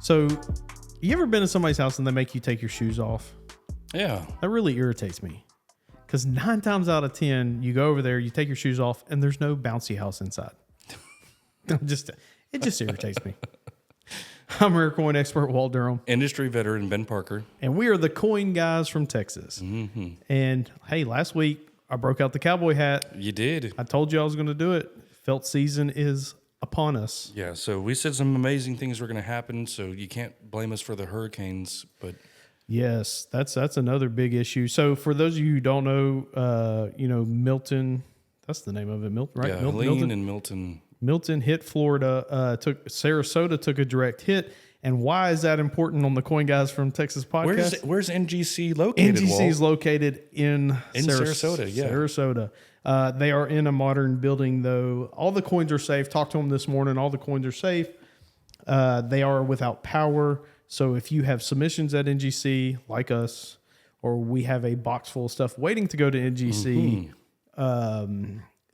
So, you ever been to somebody's house and they make you take your shoes off? Yeah. That really irritates me. Because 9 times out of 10, you go over there, you take your shoes off, and there's no bouncy house inside. It just irritates me. I'm Rare Coin expert Walt Durham. Industry veteran Ben Parker. And we are the coin guys from Texas. Mm-hmm. And hey, last week I broke out the cowboy hat. You did. I told you I was going to do it. Felt season is upon us. Yeah, so we said some amazing things were going to happen, so you can't blame us for the hurricanes, but... Yes, that's another big issue. So for those of you who don't know, Milton, that's the name of it, Milton, right? Yeah, Helene and Milton. Milton hit Florida, Sarasota took a direct hit. And why is that important on the Coin Guys from Texas podcast? Where's NGC located, NGC is located in Sarasota, yeah. Sarasota. They are in a modern building, though. All the coins are safe. Talked to them this morning. All the coins are safe. They are without power. So if you have submissions at NGC, like us, or we have a box full of stuff waiting to go to NGC,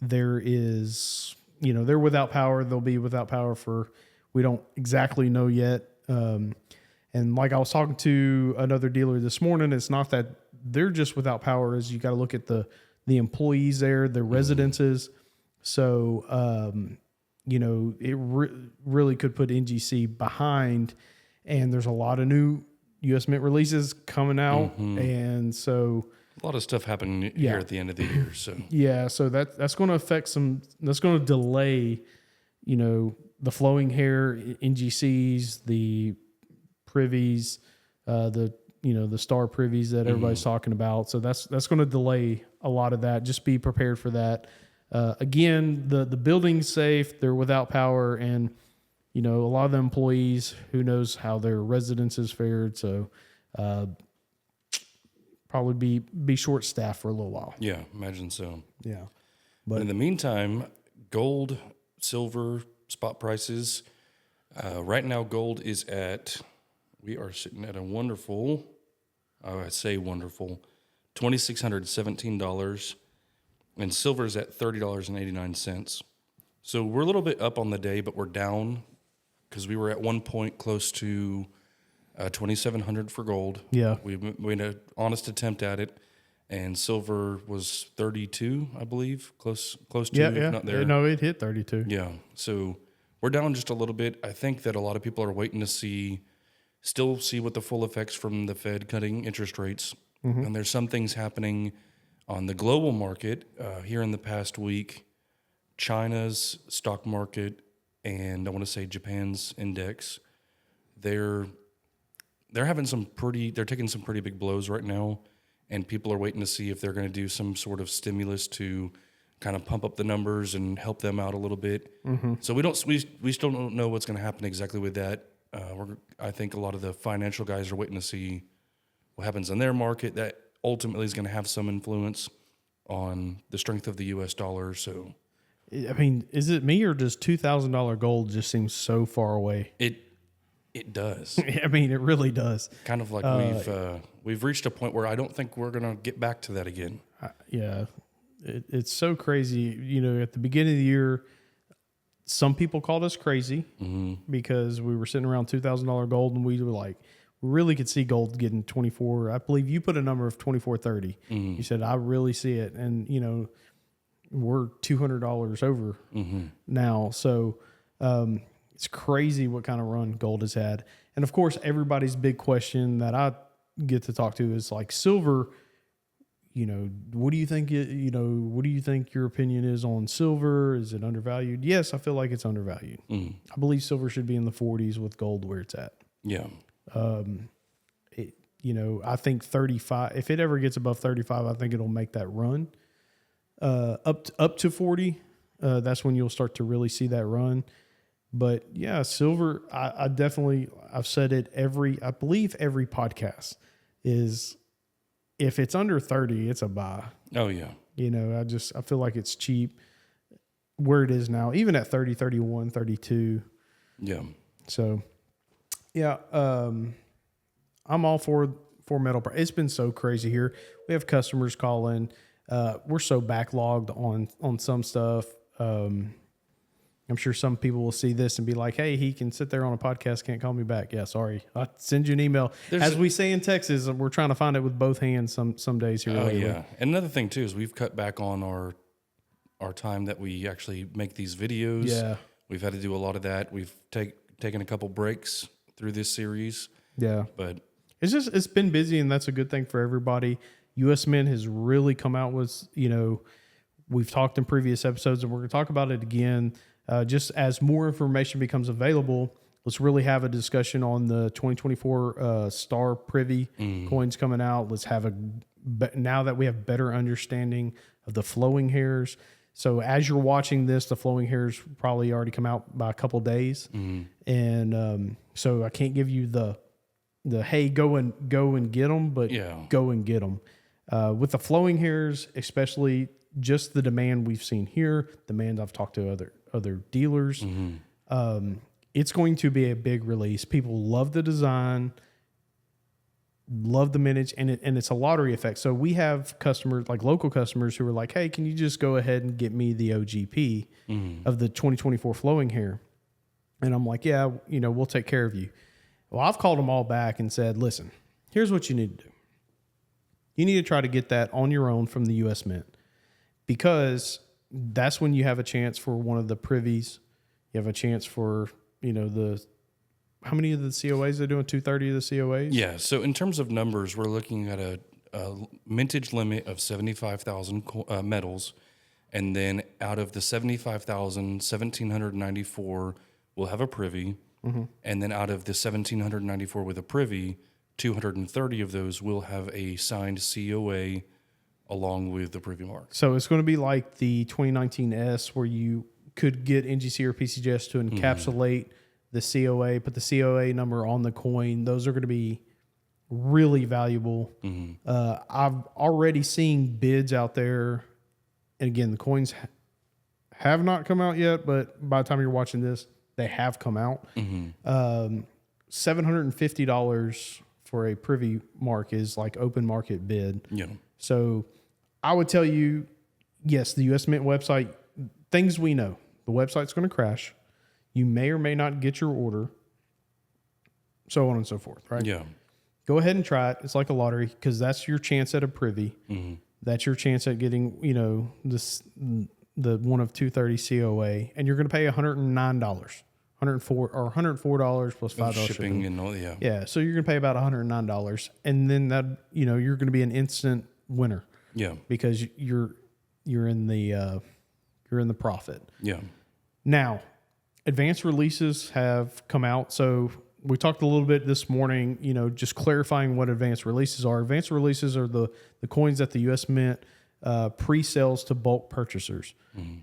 there is, they're without power. They'll be without power for, we don't exactly know yet. And like I was talking to another dealer this morning, it's not that they're just without power, is you got to look at the employees there, their residences. So, it really could put NGC behind. And there's a lot of new U.S. Mint releases coming out. And so... A lot of stuff happening here at the end of the year. So yeah, so that's going to affect that's going to delay, the flowing hair NGCs, the privies, the star privies that everybody's talking about. So that's going to delay a lot of that. Just be prepared for that. Again, the building's safe. They're without power, and a lot of the employees, who knows how their residences fared. So probably be short staffed for a little while. yeah, imagine so. Yeah. But in the meantime, gold, silver, spot prices. Right now, gold is we are sitting at a wonderful, $2,617. And silver is at $30.89. So we're a little bit up on the day, but we're down because we were at one point close to 2,700 for gold. Yeah. We made an honest attempt at it, and silver was 32, I believe, close to, if not there. No, it hit 32. Yeah, so we're down just a little bit. I think that a lot of people are waiting to see what the full effects from the Fed cutting interest rates. And there's some things happening on the global market here in the past week. China's stock market and I want to say Japan's index, they're taking some pretty big blows right now, and people are waiting to see if they're going to do some sort of stimulus to kind of pump up the numbers and help them out a little bit. So we still don't know what's going to happen exactly with that. I think a lot of the financial guys are waiting to see what happens in their market. That ultimately is going to have some influence on the strength of the U.S. dollar. So, I mean, is it me, or does $2,000 gold just seem so far away? It does. I mean, it really does. Kind of like we've reached a point where I don't think we're going to get back to that again. Yeah, it's so crazy. At the beginning of the year, some people called us crazy because we were sitting around $2,000 gold, and we were like, we really could see gold getting 24. I believe you put a number of 24.30. You said, I really see it. And, we're $200 over now. So it's crazy what kind of run gold has had. And of course, everybody's big question that I get to talk to is like silver. What do you think? What do you think your opinion is on silver? Is it undervalued? Yes, I feel like it's undervalued. I believe silver should be in the 40s with gold where it's at. Yeah. I think 35. If it ever gets above 35, I think it'll make that run. Up to 40, that's when you'll start to really see that run. But yeah, silver, I've said it I believe every podcast is, if it's under 30, it's a buy. Oh yeah. I feel like it's cheap where it is now, even at 30, 31, 32. Yeah. So yeah, I'm all for metal. It's been so crazy here. We have customers calling. We're so backlogged on some stuff. I'm sure some people will see this and be like, hey, he can sit there on a podcast, can't call me back. Yeah, sorry. I'll send you an email. As we say in Texas, we're trying to find it with both hands some days here. Oh, yeah. And another thing, too, is we've cut back on our time that we actually make these videos. Yeah. We've had to do a lot of that. We've taken a couple breaks through this series. Yeah. But it's been busy, and that's a good thing for everybody. U.S. Mint has really come out with, we've talked in previous episodes, and we're going to talk about it again. Just as more information becomes available, let's really have a discussion on the 2024 Star Privy coins coming out. Let's have now that we have better understanding of the flowing hairs. So as you're watching this, the flowing hairs probably already come out by a couple days. And so I can't give you the hey, go and get them, but go and get them. With the flowing hairs, especially just the demand we've seen here, demand I've talked to other dealers, it's going to be a big release. People love the design, love the mintage, and it's a lottery effect. So we have customers, like local customers, who are like, hey, can you just go ahead and get me the OGP of the 2024 flowing hair? And I'm like, yeah, we'll take care of you. Well, I've called them all back and said, listen, here's what you need to do. You need to try to get that on your own from the U.S. Mint, because that's when you have a chance for one of the privies. You have a chance for, how many of the COAs are doing? 230 of the COAs? Yeah. So in terms of numbers, we're looking at a mintage limit of 75,000 metals. And then out of the 75,000, 1,794 will have a privy. And then out of the 1,794 with a privy, 230 of those will have a signed COA along with the privy mark. So it's going to be like the 2019 S, where you could get NGC or PCGS to encapsulate the COA, put the COA number on the coin. Those are going to be really valuable. I've already seen bids out there. And again, the coins have not come out yet, but by the time you're watching this, they have come out. $750 for a privy mark is like open market bid. Yeah. So I would tell you, yes, the U.S. Mint website, things we know, the website's going to crash. You may or may not get your order, so on and so forth, right? Yeah. Go ahead and try it. It's like a lottery, because that's your chance at a privy. That's your chance at getting, the one of 230 COA, and you're going to pay $109, $104 plus $5 shipping and all. Yeah. Yeah, so you're going to pay about $109, and then that you're going to be an instant winner. Yeah. Because you're in the profit. Yeah. Now, advanced releases have come out. So we talked a little bit this morning, just clarifying what advanced releases are. Advanced releases are the coins that the U.S. Mint pre-sales to bulk purchasers.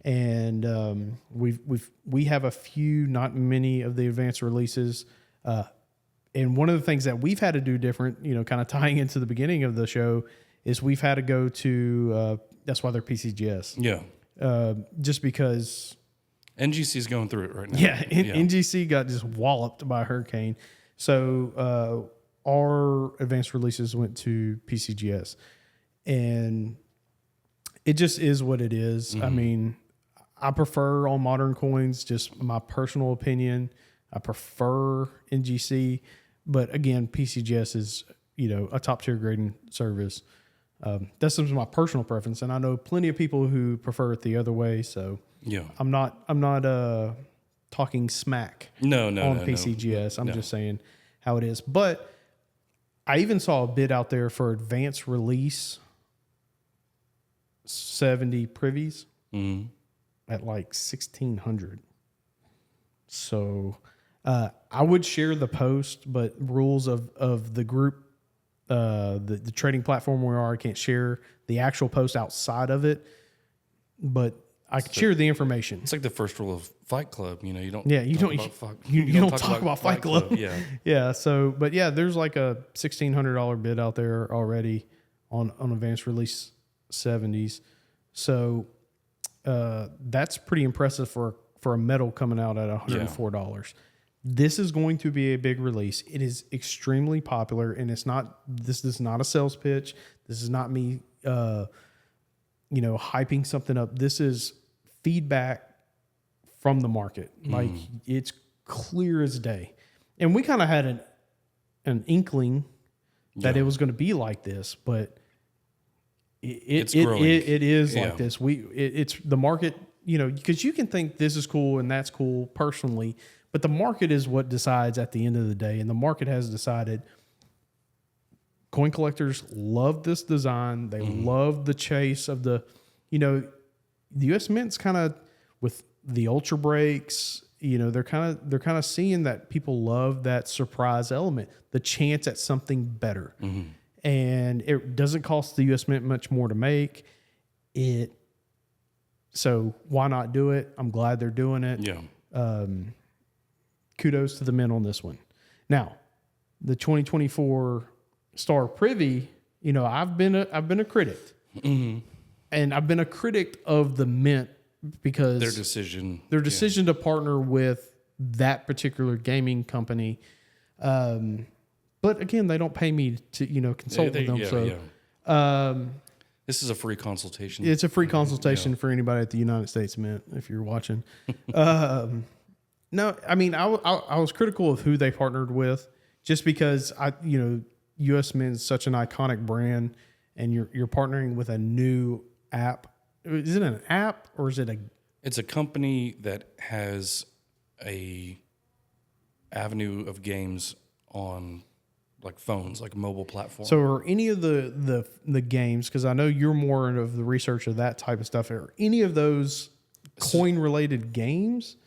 And we have a few, not many, of the advanced releases. And one of the things that we've had to do different, kind of tying into the beginning of the show, is we've had to go to, that's why they're PCGS. Yeah. Just because NGC is going through it right now. Yeah, NGC got just walloped by a hurricane. So our advanced releases went to PCGS. And it just is what it is. I mean, I prefer all modern coins, just my personal opinion. I prefer NGC. But again, PCGS is, a top tier grading service. That's just my personal preference. And I know plenty of people who prefer it the other way. So yeah, I'm not talking smack on PCGS. I'm just saying how it is. But I even saw a bid out there for advanced release 70 privies at like 1,600. So I would share the post, but rules of the group, the trading platform we are, I can't share the actual post outside of it, but I could share the information. It's like the first rule of Fight Club. You don't. Yeah, you don't talk about Fight Club. Yeah. Yeah. So, but yeah, there's like a $1,600 bid out there already on advanced release 70s. So that's pretty impressive for a metal coming out at $104. Yeah. This is going to be a big release. It is extremely popular, and this is not a sales pitch. This is not me hyping something up. This is feedback from the market. Like it's clear as day. And we kind of had an inkling that it was going to be like this, but it is like this. It's the market, you know, because you can think this is cool and that's cool personally, but the market is what decides at the end of the day. And the market has decided coin collectors love this design. They love the chase of the, you know, the U.S. Mint's kind of with the ultra breaks, you know, they're kind of seeing that people love that surprise element, the chance at something better. And it doesn't cost the U.S. Mint much more to make it. So why not do it? I'm glad they're doing it. Yeah. Kudos to the Mint on this one. Now, the 2024 Star Privy, you know, I've been a critic, and I've been a critic of the Mint because their decision to partner with that particular gaming company. But again, they don't pay me to, you know, consult with them. This is a free consultation. It's a free consultation for anybody at the United States Mint, if you're watching. No, I mean, I was critical of who they partnered with just because U.S. Mint is such an iconic brand, and you're partnering with a new app. Is it an app or is it It's a company that has a avenue of games on like phones, like mobile platforms. So are any of the games, because I know you're more of the research of that type of stuff, are any of those coin related games?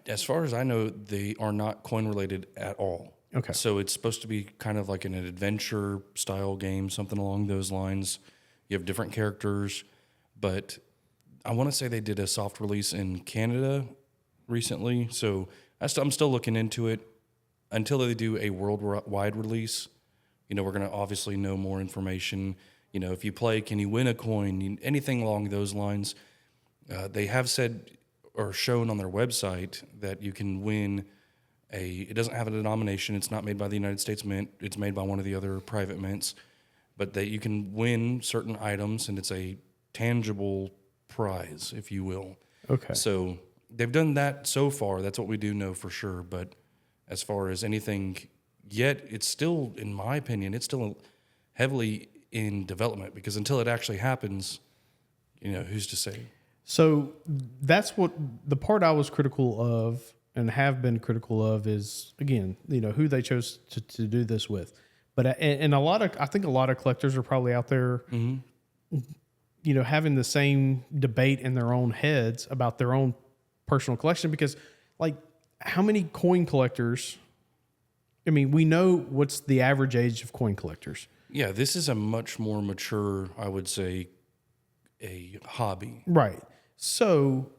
As far as I know, they are not coin related at all. Okay. So it's supposed to be kind of like an adventure style game, something along those lines. You have different characters, but I want to say they did a soft release in Canada recently. So I'm still looking into it. Until they do a worldwide release, you know, we're going to obviously know more information. You know, if you play, can you win a coin? Anything along those lines. They have said or shown on their website that you can win it doesn't have a denomination. It's not made by the United States Mint. It's made by one of the other private mints. But that you can win certain items, and it's a tangible prize, if you will. Okay. So they've done that so far. That's what we do know for sure. But as far as anything yet, it's still, in my opinion, it's still heavily in development, because until it actually happens, you know, who's to say? So that's what the part I was critical of and have been critical of is, again, you know, who they chose to do this with. But and I think a lot of collectors are probably out there, you know, having the same debate in their own heads about their own personal collection, because like, how many coin collectors? I mean, we know what's the average age of coin collectors. Yeah, this is a much more mature, I would say, a hobby. Right. So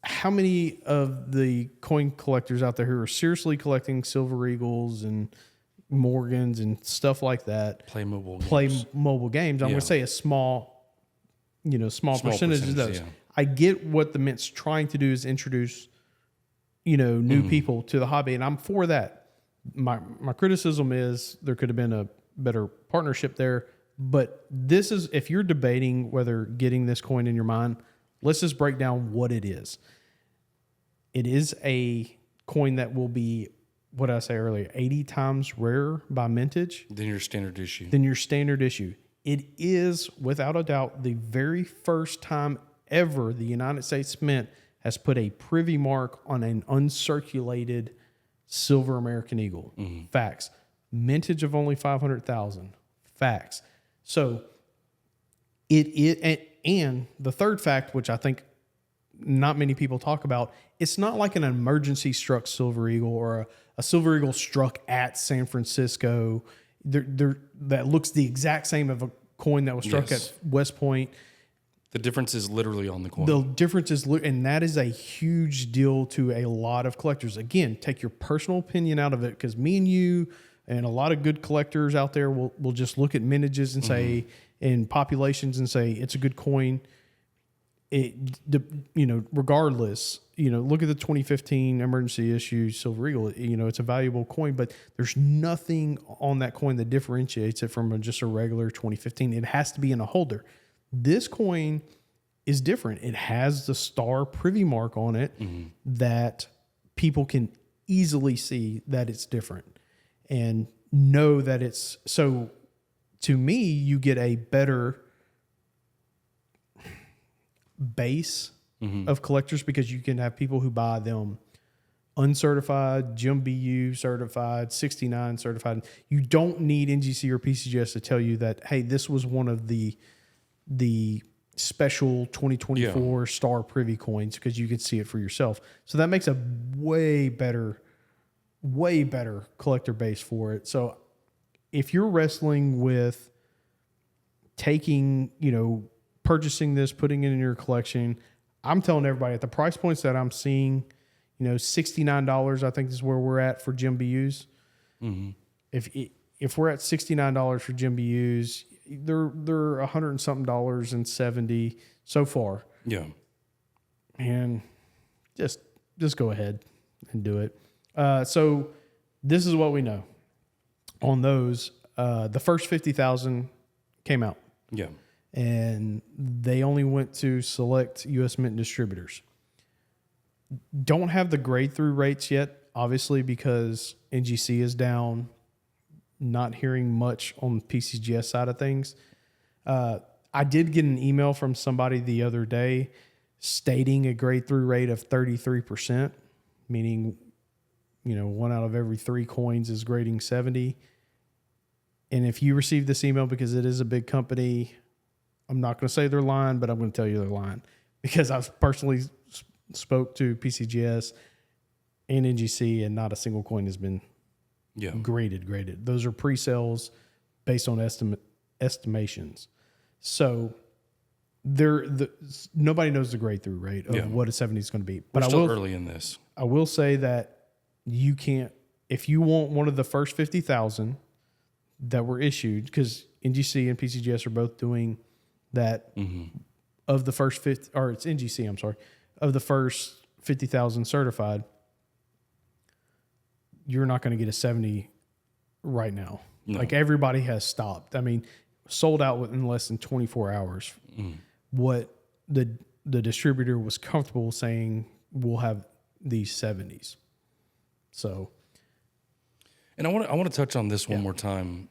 how many of the coin collectors out there who are seriously collecting Silver Eagles and Morgans and stuff like that play mobile games? I'm going to say a small percentage of those. Yeah. I get what the Mint's trying to do is introduce, you know, new people to the hobby, and I'm for that. My criticism is there could have been a better partnership there, but this is, if you're debating whether getting this coin in your mind, let's just break down what it is. It is a coin that will be, what did I say earlier, 80 times rarer by mintage than your standard issue. It is, without a doubt, the very first time ever the United States Mint has put a Privy mark on an uncirculated silver American Eagle. Facts. Mintage of only 500,000. Facts. So and the third fact, which I think not many people talk about, it's not like an emergency struck Silver Eagle or a Silver Eagle struck at San Francisco. That looks the exact same of a coin that was struck at West Point. The difference is literally on the coin. The difference is, and that is a huge deal to a lot of collectors. Again, take your personal opinion out of it, because me and you and a lot of good collectors out there will just look at mintages and say, and populations and say it's a good coin. Regardless, look at the 2015 emergency issue Silver Eagle. It's a valuable coin, but there's nothing on that coin that differentiates it from just a regular 2015. It has to be in a holder. This coin is different. It has the star Privy mark on it that people can easily see that it's different and know that it's so. To me, you get a better base of collectors because you can have people who buy them uncertified, Jim BU certified, 69 certified. You don't need NGC or PCGS to tell you that, hey, this was one of the special 2024 star Privy coins, because you can see it for yourself. So that makes a way better collector base for it. So if you're wrestling with taking, purchasing this, putting it in your collection, I'm telling everybody at the price points that I'm seeing, $69, I think is where we're at for Jim BUs. If we're at $69 for Jim BUs, they're $100 and something and $70 so far. Yeah. And just go ahead and do it. So this is what we know on those. The first 50,000 came out. Yeah. And they only went to select U.S. Mint distributors. Don't have the grade through rates yet, obviously, because NGC is down. Not hearing much on the PCGS side of things. I did get an email from somebody the other day stating a grade through rate of 33%, meaning, 1 out of every 3 coins is grading 70. And if you receive this email because it is a big company, I'm not going to say they're lying, but I'm going to tell you they're lying, because I've personally spoke to PCGS and NGC, and not a single coin has been graded. Those are pre-sales based on estimations. So nobody knows the grade through rate of what a 70 is going to be. But we're still early in this. I will say that you can't, if you want one of the first 50,000 that were issued, because NGC and PCGS are both doing that of the first 50, or it's NGC, I'm sorry, of the first 50,000 certified, you're not going to get a 70 right now. No. Like, everybody has stopped. I mean, sold out within less than 24 hours. What the distributor was comfortable saying, we'll have these 70s. So, and I want to touch on this one more time.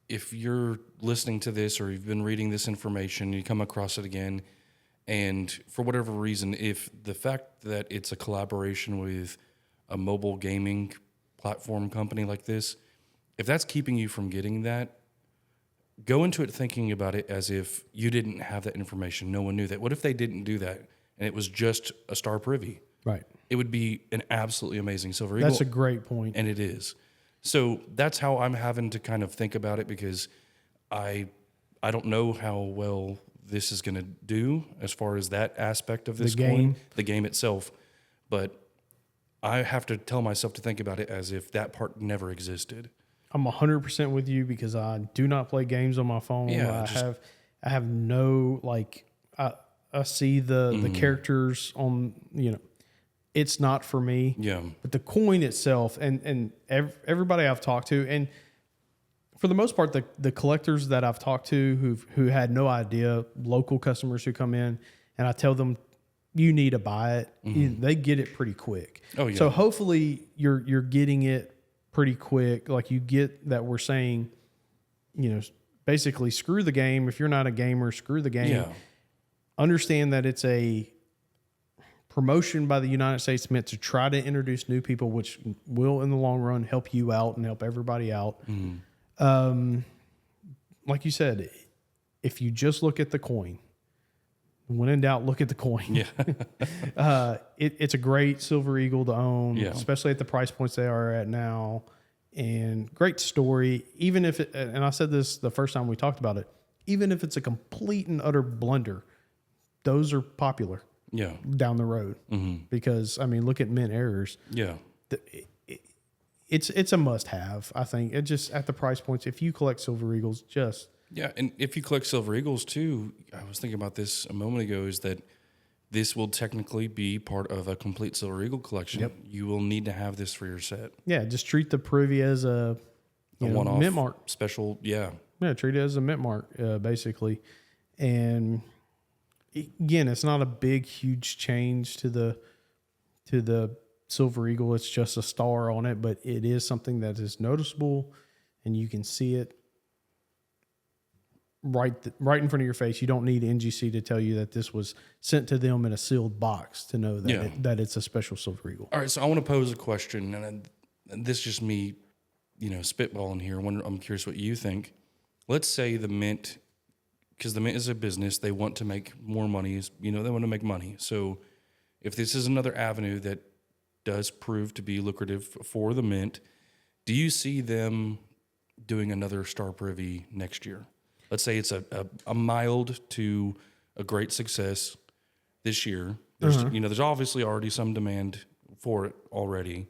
If you're listening to this, or you've been reading this information, you come across it again, and for whatever reason, if the fact that it's a collaboration with a mobile gaming platform company like this, if that's keeping you from getting that, go into it thinking about it as if you didn't have that information. No one knew that. What if they didn't do that and it was just a star Privy? Right. It would be an absolutely amazing silver eagle. That's a great point. And it is. So that's how I'm having to kind of think about it, because I don't know how well this is going to do as far as that aspect of this coin, the game itself. But I have to tell myself to think about it as if that part never existed. I'm 100% with you, because I do not play games on my phone. Yeah, I have no, like, I see the characters on, it's not for me. Yeah. But the coin itself, and everybody I've talked to, and for the most part, the collectors that I've talked to who had no idea, local customers who come in, and I tell them, you need to buy it. They get it pretty quick. Oh, yeah. So hopefully you're getting it pretty quick. Like, you get that we're saying, basically screw the game. If you're not a gamer, screw the game. Yeah. Understand that it's a promotion by the United States meant to try to introduce new people, which will in the long run help you out and help everybody out. Like you said, if you just look at the coin, when in doubt, look at the coin. Yeah. It's a great silver eagle to own, especially at the price points they are at now. And great story, even if it, and I said this the first time we talked about it, even if it's a complete and utter blunder, those are popular. Yeah. Down the road. Because, I mean, look at mint errors. Yeah. It's a must have, I think. It just, at the price points, if you collect silver eagles, just. Yeah. And if you collect silver eagles too, I was thinking about this a moment ago, is that this will technically be part of a complete silver eagle collection. Yep. You will need to have this for your set. Yeah. Just treat the Privy as a one-off mint mark. Special. Yeah. Yeah. Treat it as a mint mark, basically. And again, it's not a big, huge change to the Silver Eagle. It's just a star on it, but it is something that is noticeable, and you can see it right in front of your face. You don't need NGC to tell you that this was sent to them in a sealed box to know that that it's a special Silver Eagle. All right, so I want to pose a question, and this is just me, spitballing here. I'm curious what you think. Let's say the Mint, because the Mint is a business, they want to make more money. They want to make money. So if this is another avenue that does prove to be lucrative for the Mint, do you see them doing another Star Privy next year? Let's say it's a mild to a great success this year. There's there's obviously already some demand for it already.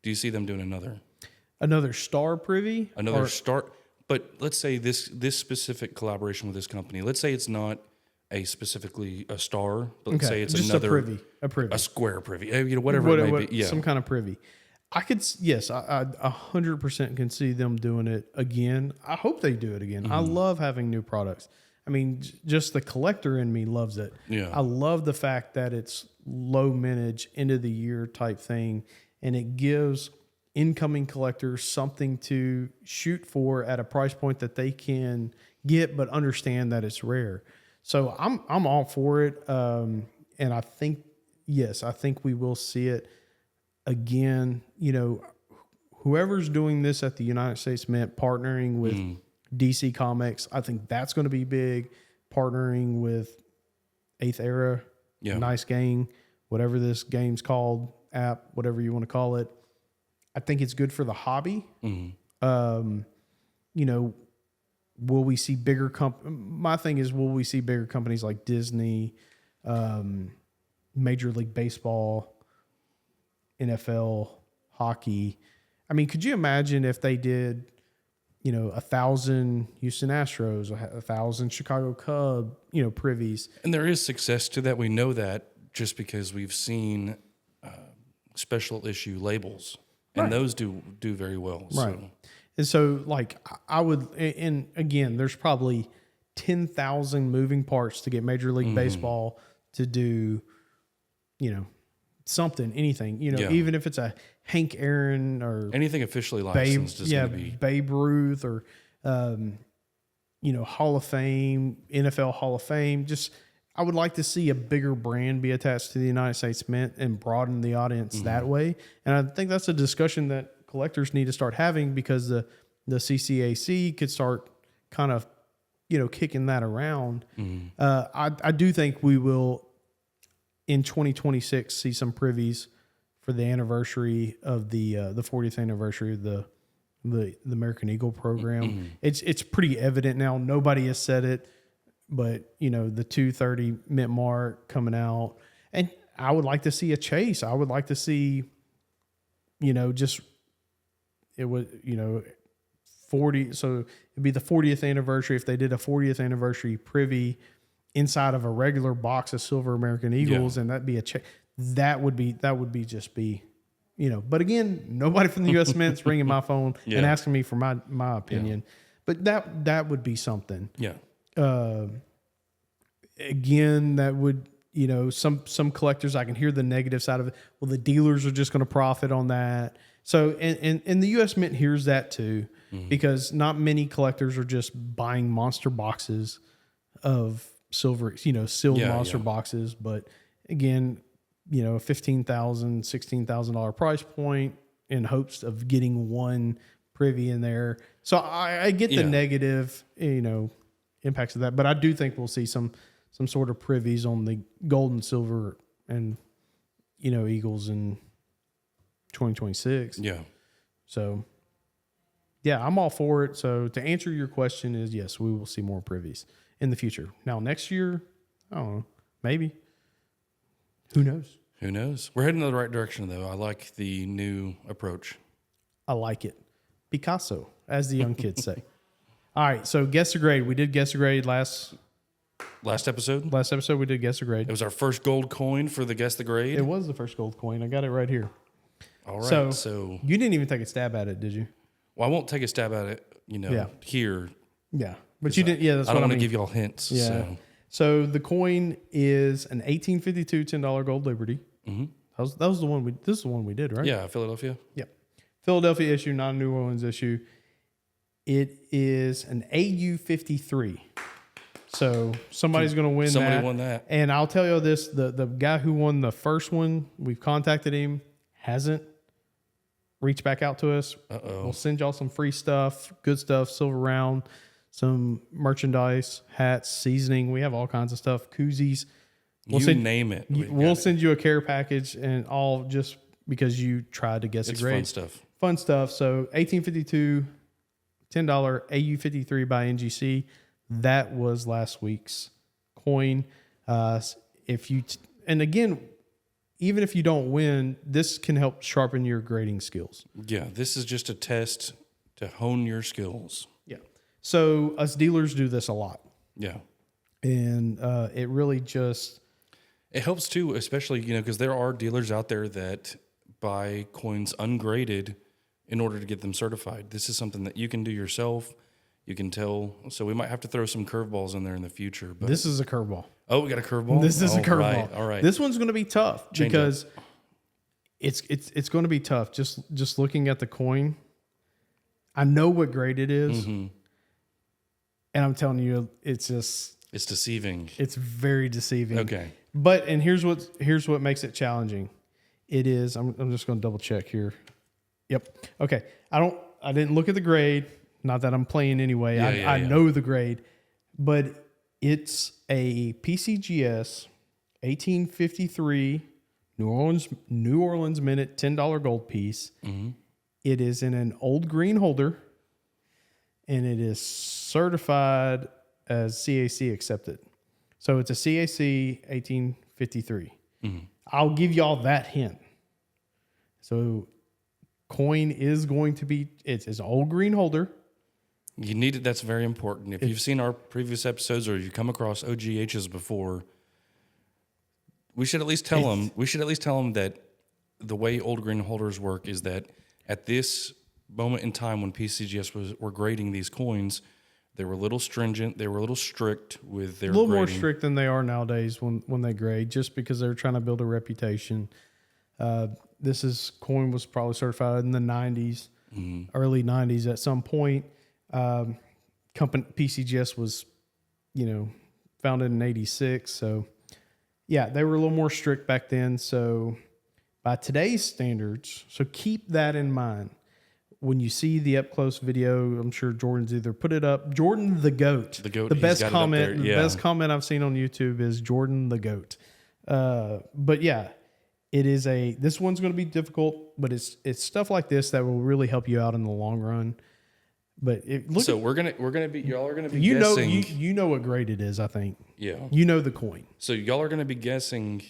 Do you see them doing another Star Privy? Star, but let's say this specific collaboration with this company. Let's say it's not specifically a star, but let's say it's just another a privy, a square privy, whatever it may be. Yeah, some kind of privy. I 100% can see them doing it again. I hope they do it again. I love having new products. I mean, just the collector in me loves it. Yeah. I love the fact that it's low mintage, end of the year type thing, and it gives incoming collectors something to shoot for at a price point that they can get, but understand that it's rare. So I'm all for it, and I think we will see it again. Whoever's doing this at the United States Mint, partnering with DC Comics, I think that's going to be big. Partnering with Eighth Era, Nice Gang, whatever this game's called, app, whatever you want to call it. I think it's good for the hobby. Will we see bigger my thing is, will we see bigger companies like Disney, Major League Baseball, NFL, hockey? I mean, could you imagine if they did, 1,000 Houston Astros, 1,000 Chicago Cub, privies? And there is success to that. We know that just because we've seen special issue labels, and those do very well. Right. So. And so, I would, and again, there's probably 10,000 moving parts to get Major League Baseball to do, something, anything, even if it's a Hank Aaron or anything officially licensed is going to be Babe Ruth or, Hall of Fame, NFL Hall of Fame. Just, I would like to see a bigger brand be attached to the United States Mint and broaden the audience that way. And I think that's a discussion that collectors need to start having, because the CCAC could start kind of, kicking that around. I do think we will, in 2026, see some privies for the anniversary of the 40th anniversary of the American Eagle program. It's pretty evident now. Nobody has said it, but the 230 mint mark coming out, and I would like to see a chase. I would like to see, just it was 40. So it'd be the 40th anniversary. If they did a 40th anniversary privy inside of a regular box of silver American Eagles, and that'd be a check. That would be just be, but again, nobody from the U.S. Mint's ringing my phone and asking me for my opinion, but that would be something. Yeah. Again, that would, some collectors, I can hear the negative side of it. Well, the dealers are just going to profit on that. So, and the U.S. Mint hears that too, because not many collectors are just buying monster boxes of silver, sealed monster boxes. But again, a $15,000, $16,000 price point in hopes of getting one privy in there. So I get the negative, impacts of that. But I do think we'll see some sort of privies on the gold and silver and, Eagles in 2026. Yeah. So, I'm all for it. So to answer your question is, yes, we will see more privies in the future. Now, next year, I don't know, maybe. Who knows? Who knows? We're heading in the right direction, though. I like the new approach. I like it. Picasso, as the young kids say. All right, so guess the grade. We did guess the grade last episode. Last episode, we did guess the grade. It was our first gold coin for the guess the grade. It was the first gold coin. I got it right here. All right. So you didn't even take a stab at it, did you? Well, I won't take a stab at it, here. Yeah, but you didn't. Yeah, that's I don't what want to give y'all hints. Yeah. So. So the coin is an 1852 $10 gold Liberty. Mm-hmm. That was the one this is the one we did, right? Yeah, Philadelphia. Yep. Philadelphia issue, not a New Orleans issue. It is an AU 53. So somebody's going to win Somebody that. won that. And I'll tell you this, the guy who won the first one, we've contacted him, hasn't reached back out to us. Uh-oh. We'll send y'all some free stuff, good stuff, silver round, some merchandise, hats, seasoning. We have all kinds of stuff, koozies. Name it. We'll send you a care package and all just because you tried to guess a grade. Fun stuff. Fun stuff. So 1852, $10 AU53 by NGC. That was last week's coin. And again, even if you don't win, this can help sharpen your grading skills. Yeah, this is just a test to hone your skills. Yeah. So us dealers do this a lot. Yeah. And it really just... It helps too, especially, because there are dealers out there that buy coins ungraded in order to get them certified. This is something that you can do yourself. You can tell. So we might have to throw some curveballs in there in the future. But this is a curveball. Oh, we got a curveball? This is a curveball. All right. This one's going to be tough because it's going to be tough. Just looking at the coin, I know what grade it is, and I'm telling you, it's deceiving. It's very deceiving. Okay. But here's what makes it challenging. It is. I'm just going to double check here. Yep. Okay. I didn't look at the grade. Not that I'm playing anyway. I know the grade, but it's a PCGS 1853 New Orleans Minute $10 gold piece. Mm-hmm. It is in an old green holder, and it is certified as CAC accepted. So it's a CAC 1853. Mm-hmm. I'll give y'all that hint. So coin is going to be, it's an old green holder. You need it. That's very important. If you've seen our previous episodes or you come across OGHs before, we should at least tell them. We should at least tell them that the way old green holders work is that at this moment in time when PCGS were grading these coins, they were a little stringent. They were a little strict with their grading. More grading. strict than they are nowadays when they grade, just because they're trying to build a reputation. This coin was probably certified in the 90s, early 90s at some point. Company PCGS was, founded in 86. So yeah, they were a little more strict back then. So by today's standards, so keep that in mind. When you see the up close video, I'm sure Jordan's either put it up. Jordan the GOAT. The GOAT. The best comment. The best comment I've seen on YouTube is Jordan the GOAT. But yeah, it is this one's going to be difficult, but it's stuff like this that will really help you out in the long run. But we're gonna be y'all are gonna be guessing. You know what grade it is, I think. Yeah. You know the coin. So y'all are gonna be guessing,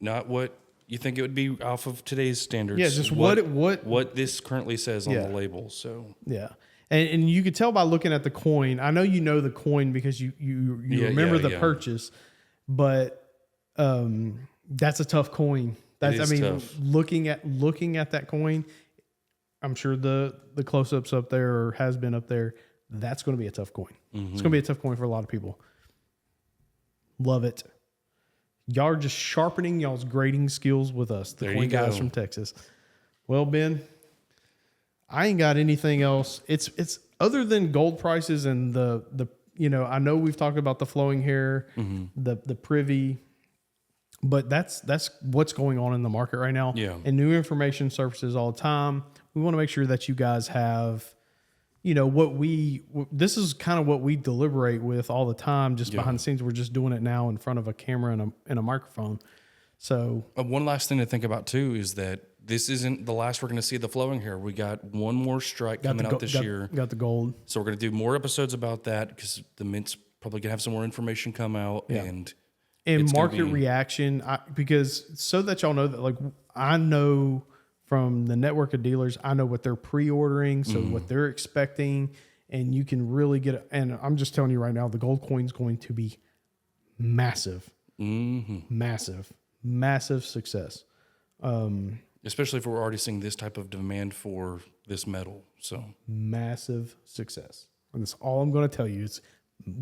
not what you think it would be off of today's standards. Yeah, just what this currently says on the label. So yeah, and you could tell by looking at the coin. I know you know the coin because you remember the purchase, but that's a tough coin. Tough. Looking at that coin, I'm sure the close-ups up there or has been up there. That's going to be a tough coin. Mm-hmm. It's going to be a tough coin for a lot of people. Love it. Y'all are just sharpening y'all's grading skills with us, the coin guys from Texas. Well, Ben, I ain't got anything else. It's other than gold prices and the I know we've talked about the flowing hair, the Privy, but that's what's going on in the market right now. Yeah. And new information surfaces all the time. We want to make sure that you guys have, this is kind of what we deliberate with all the time, just behind the scenes. We're just doing it now in front of a camera and a microphone. So one last thing to think about too is that this isn't the last we're going to see the flowing hair. We got one more strike coming out this year. Got the gold. So we're going to do more episodes about that because the Mint's probably going to have some more information come out and market reaction. Because so that y'all know that I know from the network of dealers, I know what they're pre-ordering, so what they're expecting, and you can really get it. And I'm just telling you right now, the gold coin's going to be massive, massive success. Especially if we're already seeing this type of demand for this metal. So massive success. And that's all I'm going to tell you. It's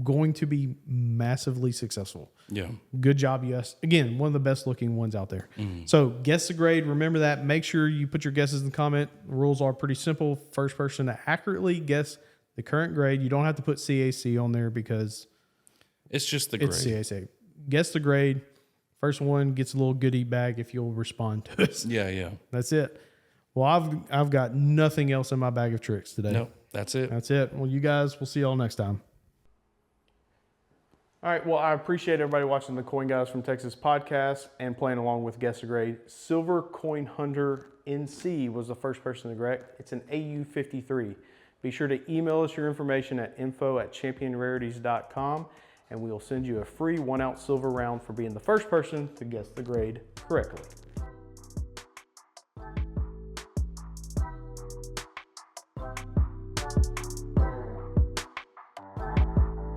going to be massively successful. Yeah. Good job, US. Again, one of the best looking ones out there. So guess the grade. Remember that. Make sure you put your guesses in the comment. The rules are pretty simple. First person to accurately guess the current grade. You don't have to put CAC on there because It's just the grade. it's CAC. Guess the grade. First one gets a little goodie bag if you'll respond to us. Yeah. That's it. Well, I've got nothing else in my bag of tricks today. No, that's it. That's it. Well, you guys, we'll see y'all next time. All right. Well, I appreciate everybody watching the Coin Guys from Texas podcast and playing along with Guess the Grade. Silver Coin Hunter NC was the first person to correct. It's an AU53. Be sure to email us your information at info@championrarities.com and we'll send you a free 1 ounce silver round for being the first person to guess the grade correctly.